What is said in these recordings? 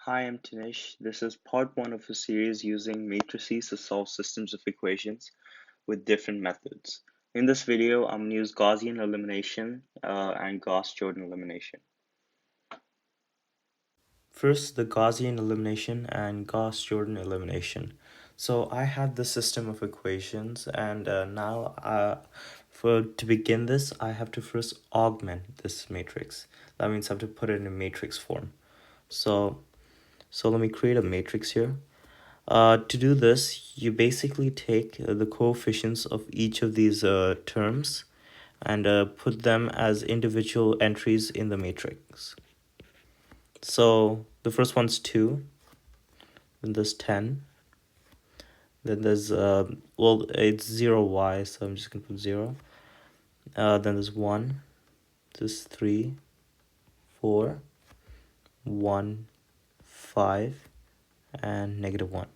Hi, I'm Tanish. This is part one of a series using matrices to solve systems of equations with different methods. In this video, I'm going to use Gaussian elimination and Gauss-Jordan elimination. First, the Gaussian elimination and Gauss-Jordan elimination. So I have the system of equations, and to begin this, I have to first augment this matrix. That means I have to put it in a matrix form. So let me create a matrix here. To do this, you basically take the coefficients of each of these terms and put them as individual entries in the matrix. So the first one's 2, then there's 10, then there's, it's 0y, so I'm just going to put 0. Then there's 1, there's 3, 4, 1, 5, and -1.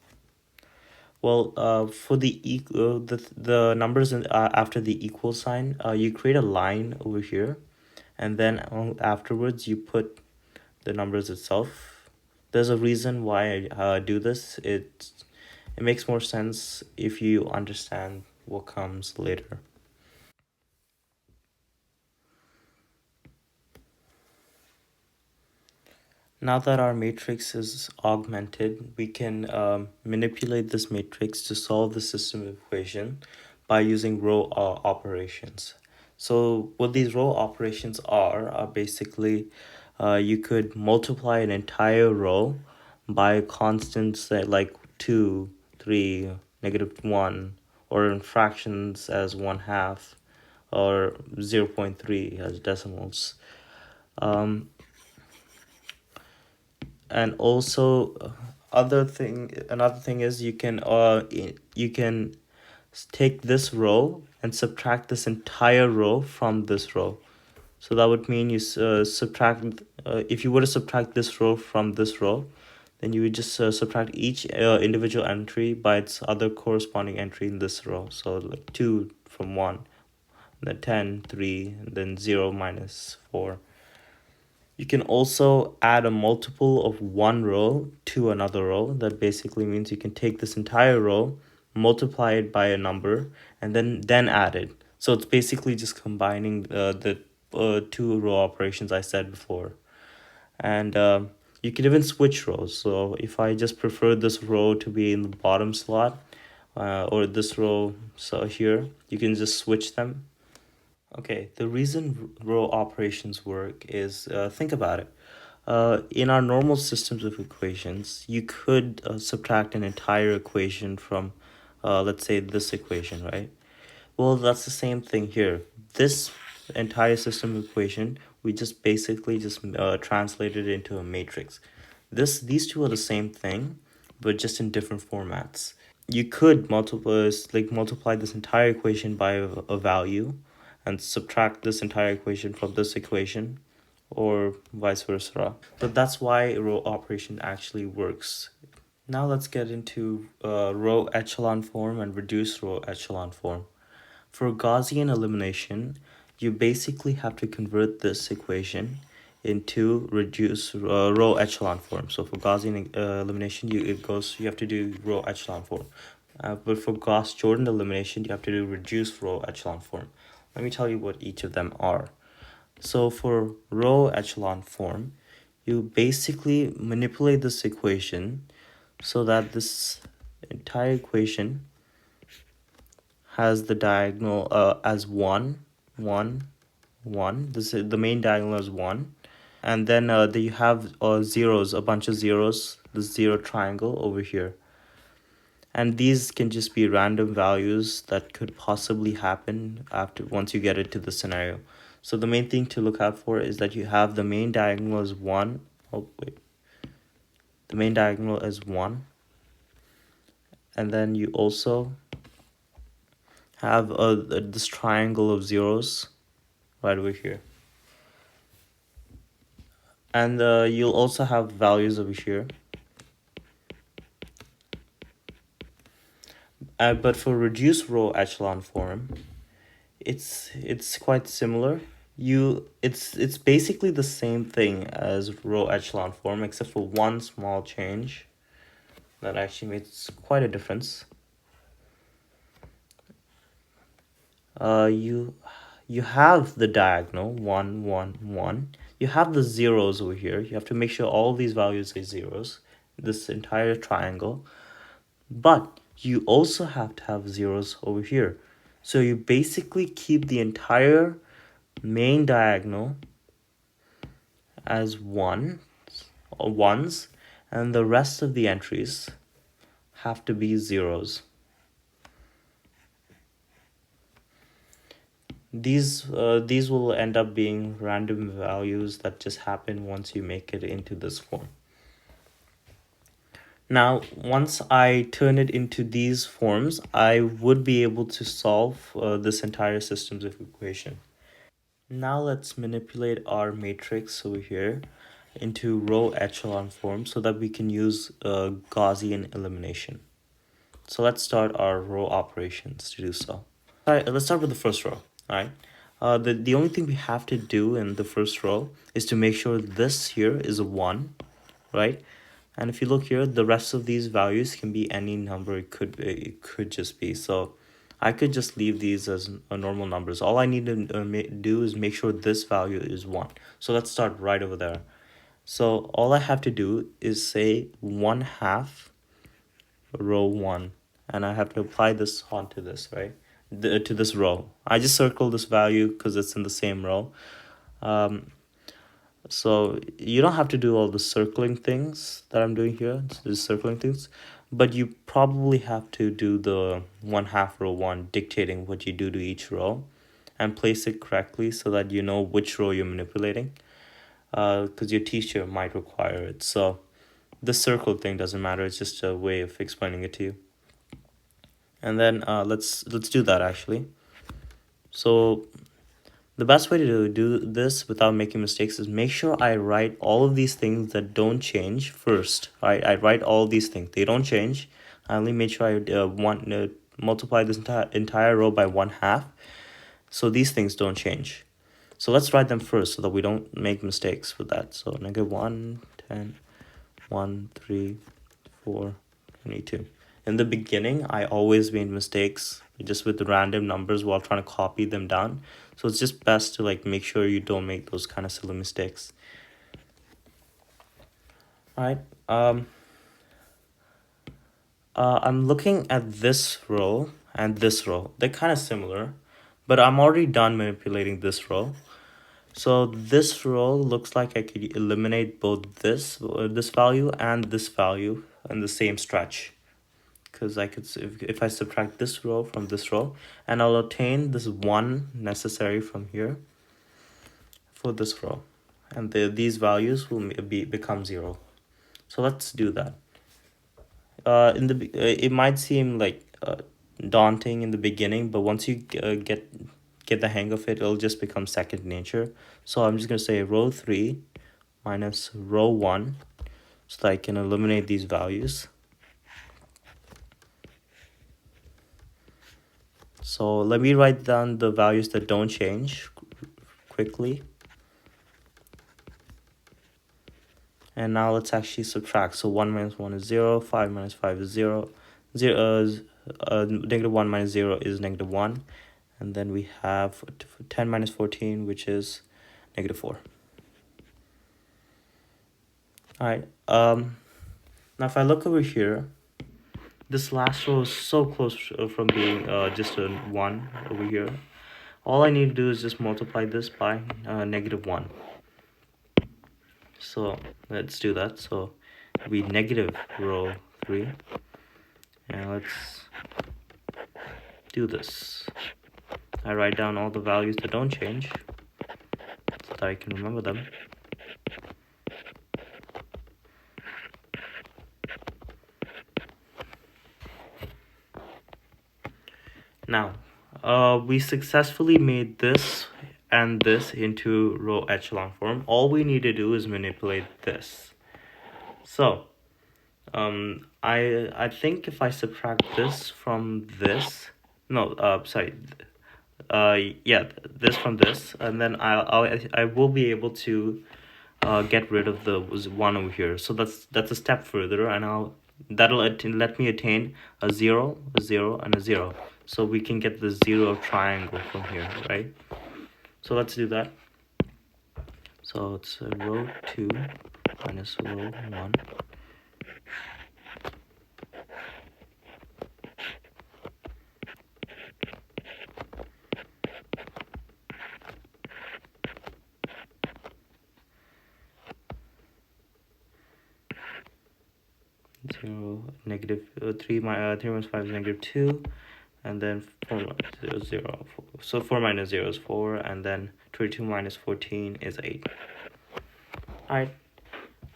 Well, for the numbers after the equal sign, you create a line over here, and then afterwards you put the numbers itself. There's a reason why I do this. It makes more sense if you understand what comes later. Now that our matrix is augmented, we can manipulate this matrix to solve the system equation by using row operations. So what these row operations are basically you could multiply an entire row by constants like 2, 3, -1, or in fractions as 1/2, or 0.3 as decimals. And also another thing is you can take this row and subtract this entire row from this row. So that would mean you subtract, if you were to subtract this row from this row, then you would just subtract each individual entry by its other corresponding entry in this row. So like 2 from 1, then 10, 3, and then 0 minus 4. You can also add a multiple of one row to another row. That basically means you can take this entire row, multiply it by a number, and then add it. So it's basically just combining the two row operations I said before. And you can even switch rows. So if I just prefer this row to be in the bottom slot, or this row so here, you can just switch them. Okay, the reason row operations work is, think about it. In our normal systems of equations, you could subtract an entire equation from, let's say, this equation, right? Well, that's the same thing here. This entire system equation, we just basically just translated it into a matrix. These two are the same thing, but just in different formats. You could multiply this entire equation by a value and subtract this entire equation from this equation, or vice versa. But that's why row operation actually works. Now let's get into row echelon form and reduced row echelon form. For Gaussian elimination, you basically have to convert this equation into reduced row echelon form. So for Gaussian elimination, you have to do row echelon form. But for Gauss-Jordan elimination, you have to do reduced row echelon form. Let me tell you what each of them are. So for row echelon form, you basically manipulate this equation so that this entire equation has the diagonal as 1, 1, 1. This is the main diagonal is 1. And then you have zeros, a bunch of zeros, the zero triangle over here. And these can just be random values that could possibly happen once you get it to the scenario. So the main thing to look out for is that you have the main diagonal as 1. Oh, wait. The main diagonal is 1. And then you also have this triangle of zeros right over here. And you'll also have values over here. But for reduced row echelon form, it's quite similar. it's basically the same thing as row echelon form, except for one small change that actually makes quite a difference. You have the diagonal 1 1 1. You have the zeros over here. You have to make sure all these values are zeros, this entire triangle. But you also have to have zeros over here. So you basically keep the entire main diagonal as ones, and the rest of the entries have to be zeros. These will end up being random values that just happen once you make it into this form. Now, once I turn it into these forms, I would be able to solve this entire systems of equation. Now let's manipulate our matrix over here into row echelon form so that we can use Gaussian elimination. So let's start our row operations to do so. All right, let's start with the first row. All right. The only thing we have to do in the first row is to make sure this here is a 1, right? And if you look here, the rest of these values can be any number. It could just be. So I could just leave these as normal numbers. All I need to do is make sure this value is 1. So let's start right over there. So all I have to do is say 1/2 row 1, and I have to apply this onto this, right? To this row. I just circle this value because it's in the same row. So you don't have to do all the circling things that I'm doing here, the circling things, but you probably have to do the 1/2 row 1, dictating what you do to each row, and place it correctly so that you know which row you're manipulating, because your teacher might require it. So the circle thing doesn't matter, it's just a way of explaining it to you. And then let's do that actually. So the best way to do this without making mistakes is make sure I write all of these things that don't change first. I write all of these things. They don't change. I only make sure I multiply this entire row by 1/2. So these things don't change. So let's write them first so that we don't make mistakes with that. So -1, 10, 1, 3, 4, 22. In the beginning, I always made mistakes just with the random numbers while trying to copy them down. So it's just best to like make sure you don't make those kind of silly mistakes. All right. I'm looking at this row and this row. They're kind of similar, but I'm already done manipulating this row. So this row looks like I could eliminate both this value and this value in the same stretch. Because I could, if I subtract this row from this row, and I'll obtain this 1 necessary from here for this row, and these values will become 0. So let's do that. It might seem like daunting in the beginning, but once you get the hang of it, it'll just become second nature. So I'm just gonna say row 3 minus row 1, so that I can eliminate these values. So let me write down the values that don't change quickly. And now let's actually subtract. So 1 minus 1 is 0, 5 minus 5 is 0, -1 minus 0 is -1. And then we have 10 minus 14, which is -4. All right. Now if I look over here, this last row is so close from being just a 1 over here. All I need to do is just multiply this by -1. So let's do that. So it'll be negative row 3. And let's do this. I write down all the values that don't change so that I can remember them. Now, we successfully made this and this into row echelon form. All we need to do is manipulate this. So, I think if I subtract this from this, no, sorry, yeah, this from this, and then I will be able to get rid of the one over here. So that's a step further, and that'll let me attain a 0, a 0, and a 0. So we can get the 0 triangle from here, right? So let's do that. So it's row 2 minus row 1. 0, negative 3 minus 5 is negative 2, and then 4 minus 0 is 0. So 4 minus 0 is 4, and then 22 minus 14 is 8. Alright,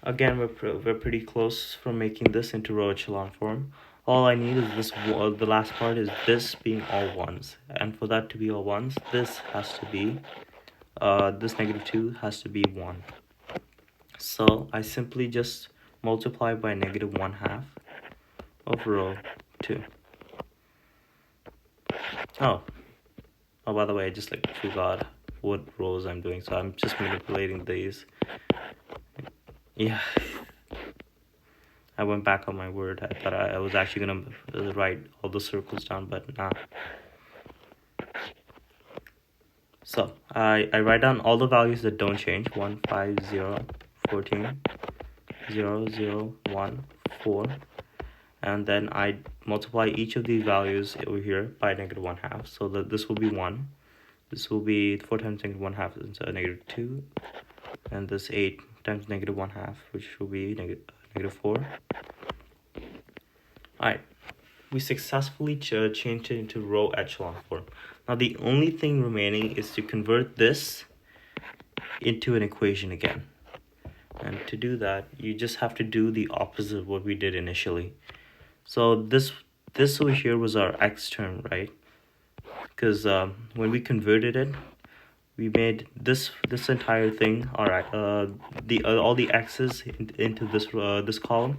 again, we're pretty close from making this into row echelon form. All I need is this, the last part is this being all ones, and for that to be all ones, this has to be, this negative 2 has to be 1. So I simply just multiply by negative 1/2 of row 2. Oh, by the way, I just forgot what rows I'm doing, so I'm just manipulating these. Yeah, I went back on my word. I thought I was actually gonna write all the circles down, but nah. So I write down all the values that don't change: 1, 5, 0, 14, 0, 0, 1, 4, and then I multiply each of these values over here by negative 1/2. So that this will be 1. This will be 4 times negative 1/2 is negative 2, and this 8 times negative 1/2, which will be negative 4. Alright, we successfully changed it into row echelon form. Now the only thing remaining is to convert this into an equation again. And to do that, you just have to do the opposite of what we did initially. So this over here was our x term, right? Because when we converted it, we made this entire thing, all right, all the x's into this column,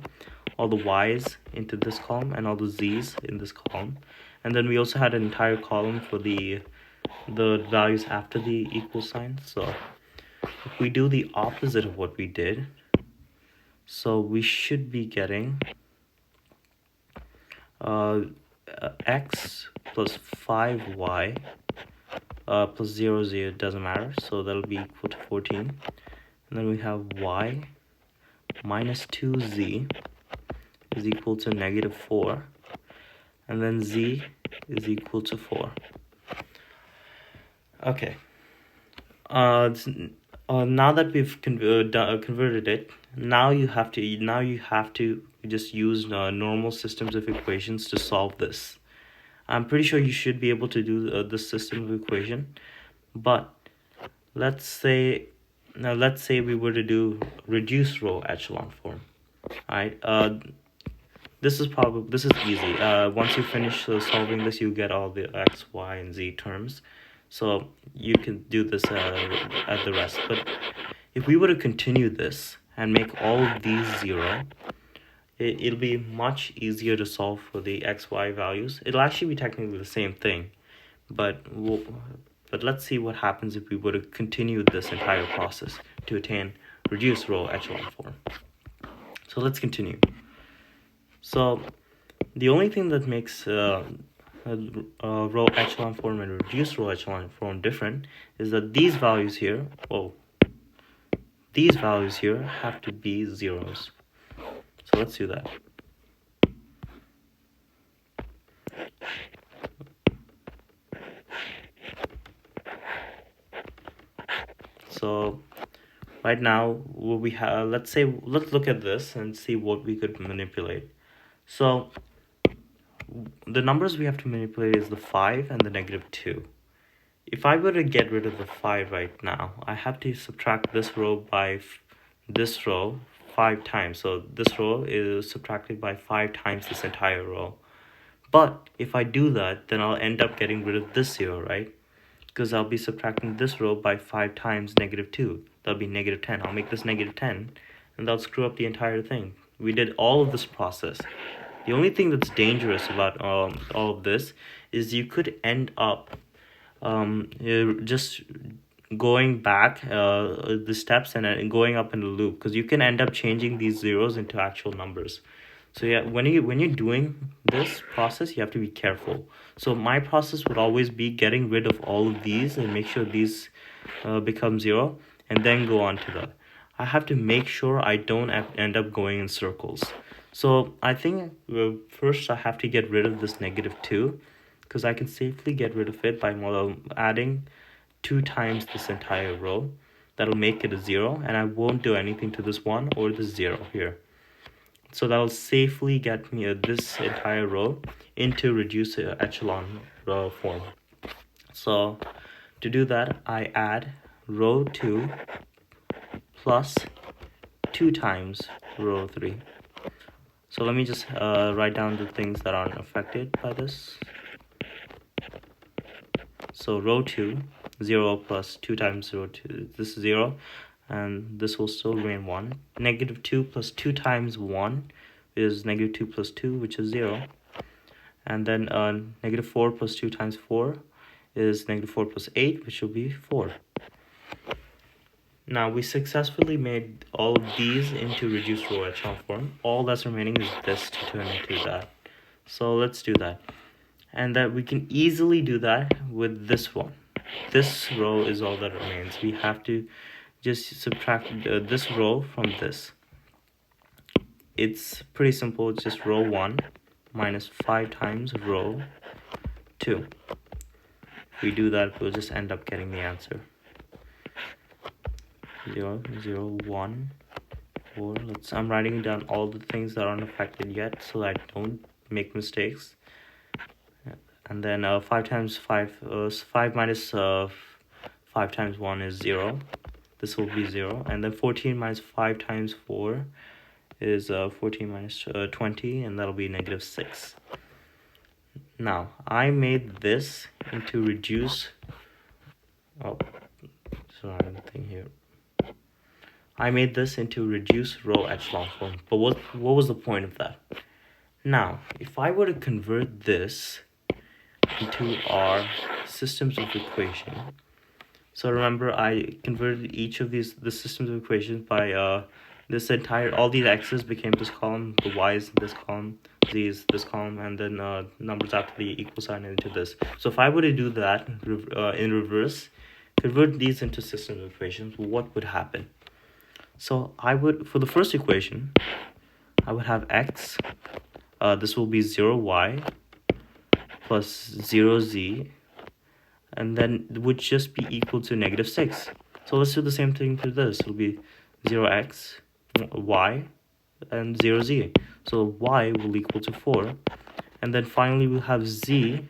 all the y's into this column, and all the z's in this column. And then we also had an entire column for the values after the equal sign. So if we do the opposite of what we did, so we should be getting x plus 5y plus 0, 0, doesn't matter, so that'll be equal to 14. And then we have y minus 2z is equal to negative 4, and then z is equal to 4. Okay, now that we've converted it, now you have to just use normal systems of equations to solve this. I'm pretty sure you should be able to do this system of equation, but let's say we were to do reduced row echelon form. Alright, this is easy. Once you finish solving this, you get all the x, y, and z terms, so you can do this at the rest. But if we were to continue this and make all of these 0, it'll be much easier to solve for the x, y values. It'll actually be technically the same thing, but let's see what happens if we were to continue this entire process to attain reduced row echelon form. So let's continue. So the only thing that makes row echelon form and reduced row echelon form different is that these values here, these values here have to be zeros. So let's do that. So right now, what we have, let's look at this and see what we could manipulate. So the numbers we have to manipulate is the 5 and the negative 2. If I were to get rid of the 5 right now, I have to subtract this row by this row 5 times. So this row is subtracted by 5 times this entire row. But if I do that, then I'll end up getting rid of this 0, right? Because I'll be subtracting this row by 5 times negative 2. That'll be negative 10. I'll make this negative 10, and that'll screw up the entire thing. We did all of this process. The only thing that's dangerous about all of this is you could end up you're just going back the steps and going up in the loop, because you can end up changing these zeros into actual numbers. So yeah, when you're doing this process, you have to be careful. So my process would always be getting rid of all of these and make sure these become 0, and then go on to that. I have to make sure I don't end up going in circles. So I think first I have to get rid of this -2, because I can safely get rid of it by adding 2 times this entire row. That'll make it a 0, and I won't do anything to this 1 or the 0 here. So that'll safely get me this entire row into reduced echelon form. So to do that, I add row 2 plus 2 times row 3. So let me just write down the things that aren't affected by this. So row 2, 0 plus 2 times row 2, this is 0, and this will still remain 1. -2 plus 2 times 1 is -2 plus 2, which is 0. And then -4 plus 2 times 4 is -4 plus 8, which will be 4. Now we successfully made all of these into reduced row echelon form. All that's remaining is this to turn into that. So let's do that. And that we can easily do that with this one. This row is all that remains. We have to just subtract this row from this. It's pretty simple. It's just row 1 minus 5 times row 2. If we do that, we'll just end up getting the answer. 0, 0, 1, 4. I'm writing down all the things that aren't affected yet so that I don't make mistakes. And then 5 times 5, 5 minus 5 times 1 is 0. This will be 0. And then 14 minus 5 times 4 is 14 minus 20, and that'll be -6. Now, I made this into reduce... Oh, sorry, anything here. I made this into reduce row echelon form. But what was the point of that? Now, if I were to convert this into our systems of equation. So remember, I converted each of the systems of equations by all these x's became this column, the y's in this column, z's this column, and then numbers after the equal sign into this. So if I were to do that in reverse, convert these into systems of equations, what would happen? So I would, for the first equation, I would have x, this will be 0y, plus 0z, and then it would just be equal to -6. So let's do the same thing to this. It'll be 0x, y, and 0z. So y will equal to 4. And then finally we'll have z,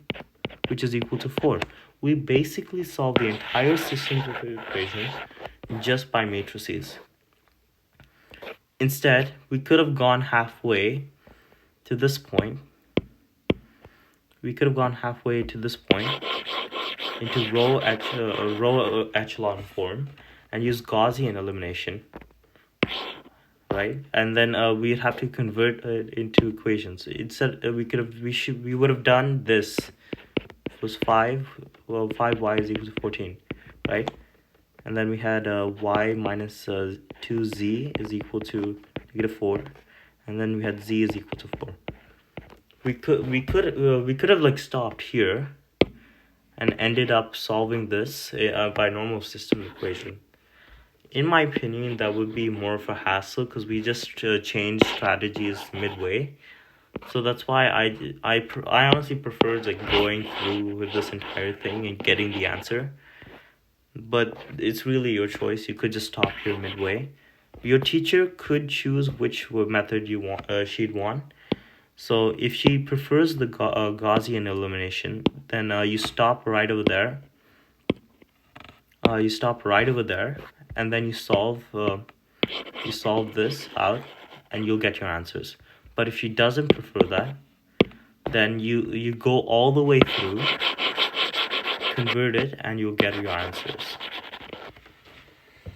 which is equal to 4. We basically solve the entire system of equations just by matrices. Instead, we could have gone halfway to this point. We could have gone halfway to this point into row echelon form and use Gaussian elimination, right? And then we'd have to convert it into equations. Instead, we would have done this. It was 5. Well, 5y is equal to 14, right? And then we had y minus 2z is equal to -4, and then we had z is equal to 4. We could have like stopped here and ended up solving this by normal system equation. In my opinion, that would be more of a hassle because we just changed strategies midway. So that's why I honestly prefer like going through with this entire thing and getting the answer. But it's really your choice. You could just stop here midway. Your teacher could choose which method you want. She'd want. So if she prefers the Gaussian elimination, then you stop right over there. And then you solve this out, and you'll get your answers. But if she doesn't prefer that, then you go all the way through, convert it, and you'll get your answers.